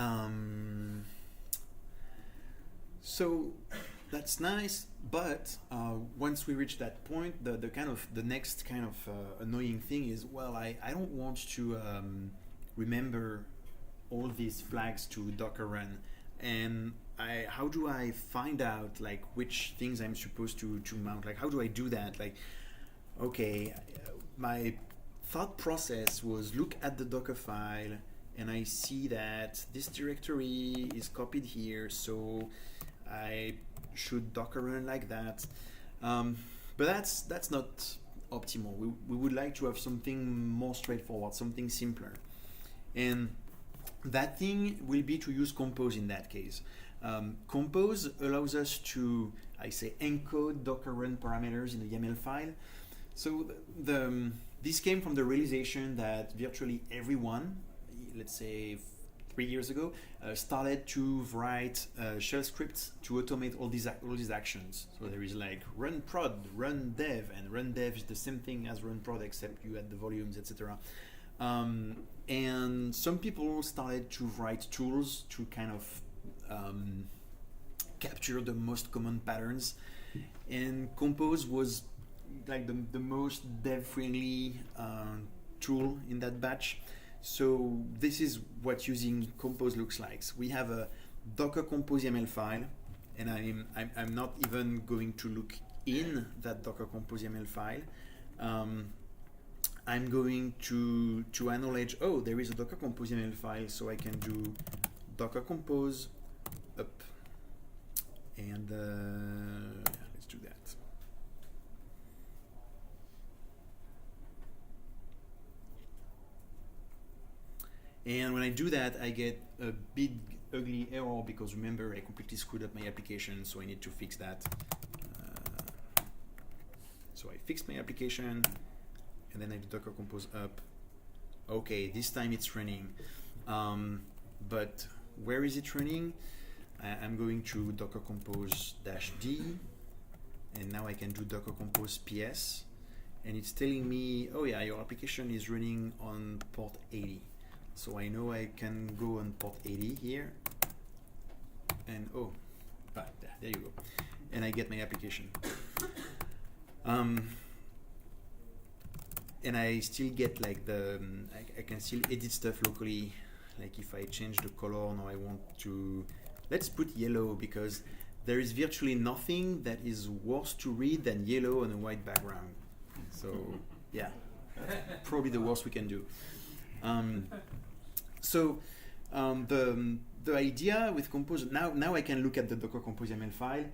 Um, so that's nice, but once we reach that point, the next kind of annoying thing is, well, I don't want to remember all these flags to Docker run, and how do I find out like which things I'm supposed to mount? Like, how do I do that? Like, okay, my thought process was look at the Docker file and I see that this directory is copied here, so I should Docker run like that. But that's not optimal. We would like to have something more straightforward, something simpler. And that thing will be to use Compose in that case. Compose allows us to, I say, encode Docker run parameters in a YAML file. So this came from the realization that virtually everyone, let's say 3 years ago, started to write shell scripts to automate all these actions. So there is like run prod, run dev, and run dev is the same thing as run prod except you add the volumes, etc. And some people started to write tools to kind of capture the most common patterns, and Compose was like the most dev-friendly tool in that batch. So this is what using Compose looks like. So we have a Docker Compose YAML file, and I'm not even going to look in that Docker Compose YAML file. I'm going to acknowledge, oh, there is a Docker Compose YAML file, so I can do Docker Compose up, and let's do that. And when I do that, I get a big ugly error because remember, I completely screwed up my application, so I need to fix that. So I fixed my application, and then I do Docker Compose up. Okay, this time it's running. But where is it running? I'm going to Docker Compose -d, and now I can do Docker Compose PS, and it's telling me, oh yeah, your application is running on port 80. So I know I can go on port 80 here, and oh, there you go, and I get my application. And I still get like I can still edit stuff locally. Like if I change the color, now I want to, let's put yellow, because there is virtually nothing that is worse to read than yellow on a white background. So yeah, probably the worst we can do. The idea with Compose, now I can look at the Docker Compose YAML file,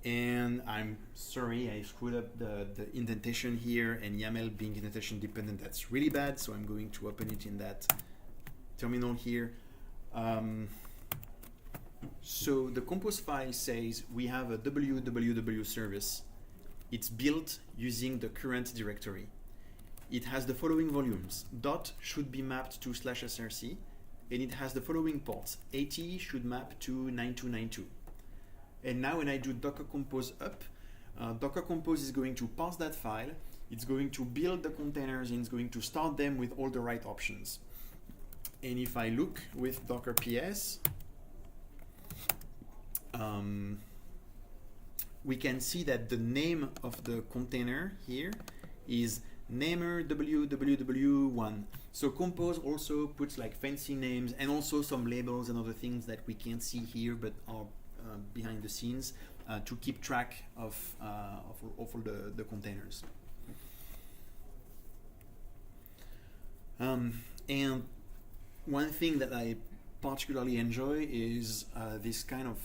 and I'm sorry, I screwed up the indentation here, and YAML being indentation dependent, that's really bad, so I'm going to open it in that terminal here. So the Compose file says we have a www service. It's built using the current directory. It has the following volumes. Dot should be mapped to /src, and it has the following ports. 80 should map to 9292. And now when I do Docker Compose up, Docker Compose is going to parse that file, it's going to build the containers, and it's going to start them with all the right options. And if I look with Docker PS, we can see that the name of the container here is namer www1. So Compose also puts like fancy names and also some labels and other things that we can't see here but are behind the scenes to keep track of all the containers. And one thing that I particularly enjoy is this kind of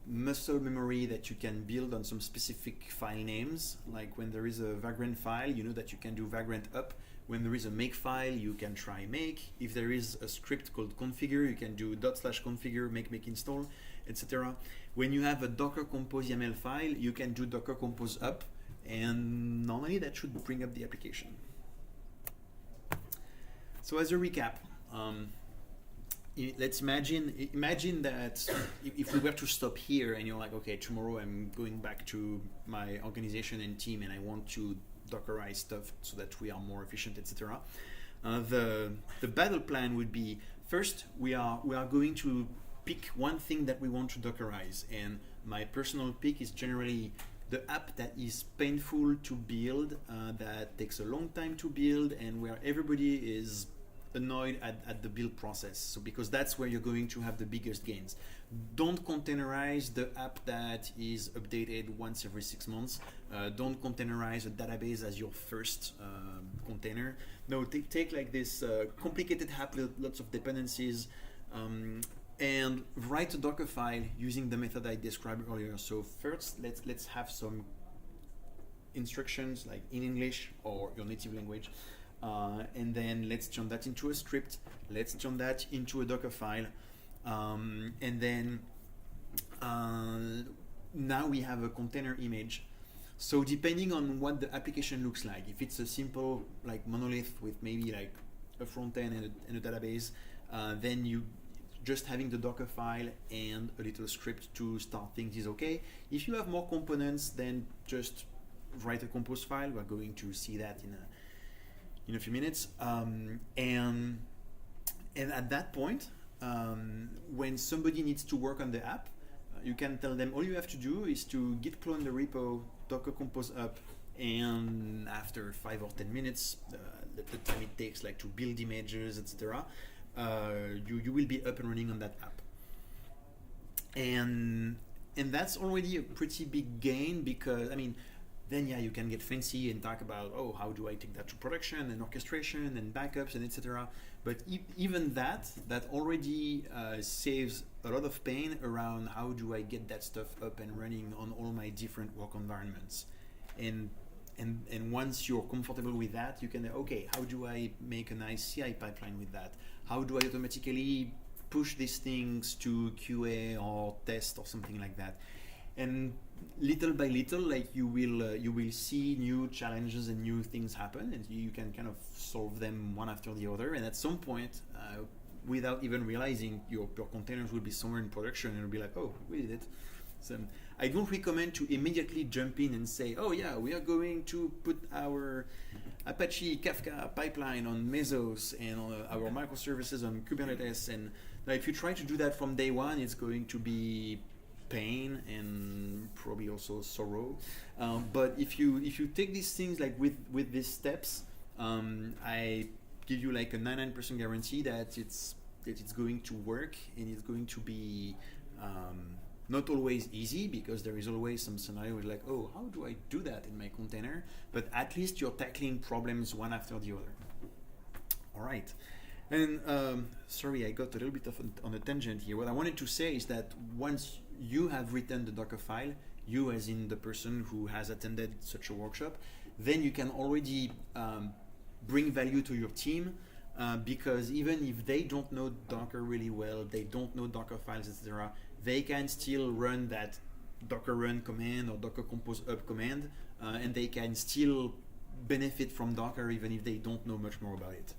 muscle memory that you can build on some specific file names. Like when there is a Vagrant file, you know that you can do Vagrant up. When there is a make file, you can try make. If there is a script called configure, you can do /configure make install, etc. When you have a Docker Compose YAML file, you can do Docker Compose up, and normally that should bring up the application. So as a recap, let's imagine that if we were to stop here and you're like, okay, tomorrow I'm going back to my organization and team and I want to Dockerize stuff so that we are more efficient, etc. The battle plan would be, first we are going to pick one thing that we want to Dockerize, and my personal pick is generally the app that is painful to build, that takes a long time to build, and where everybody is annoyed at the build process. So because that's where you're going to have the biggest gains. Don't containerize the app that is updated once every 6 months. Don't containerize a database as your first container. No, take like this complicated app with lots of dependencies, and write a Docker file using the method I described earlier. So first, let's have some instructions like in English or your native language. And then let's turn that into a script. Let's turn that into a Docker file. And then now we have a container image. So depending on what the application looks like, if it's a simple like monolith with maybe like a front end and a database, then you just having the Docker file and a little script to start things is okay. If you have more components, then just write a compose file. We're going to see that in a few minutes, and at that point, when somebody needs to work on the app, you can tell them all you have to do is to git clone the repo, Docker compose up, and after 5 or 10 minutes, the time it takes like to build images, etc., you will be up and running on that app. And that's already a pretty big gain, because I mean, then yeah, you can get fancy and talk about, oh, how do I take that to production and orchestration and backups and etc. But even that already saves a lot of pain around how do I get that stuff up and running on all my different work environments. And once you're comfortable with that, you can, okay, how do I make a nice CI pipeline with that? How do I automatically push these things to QA or test or something like that? And little by little, like you will see new challenges and new things happen, and you can kind of solve them one after the other. And at some point, without even realizing, your containers will be somewhere in production, and it'll be like, oh, we did it. So I don't recommend to immediately jump in and say, oh yeah, we are going to put our Apache Kafka pipeline on Mesos and our microservices on Kubernetes. And if you try to do that from day one, it's going to be pain and probably also sorrow. But if you take these things like with these steps, I give you like a 99% guarantee that it's going to work, and it's going to be not always easy, because there is always some scenario where like, oh, how do I do that in my container? But at least you're tackling problems one after the other. All right. And sorry, I got a little bit on a tangent here. What I wanted to say is that once you have written the Docker file, you as in the person who has attended such a workshop, then you can already bring value to your team, because even if they don't know Docker really well, they don't know Docker files, etc., they can still run that Docker run command or Docker compose up command, and they can still benefit from Docker even if they don't know much more about it.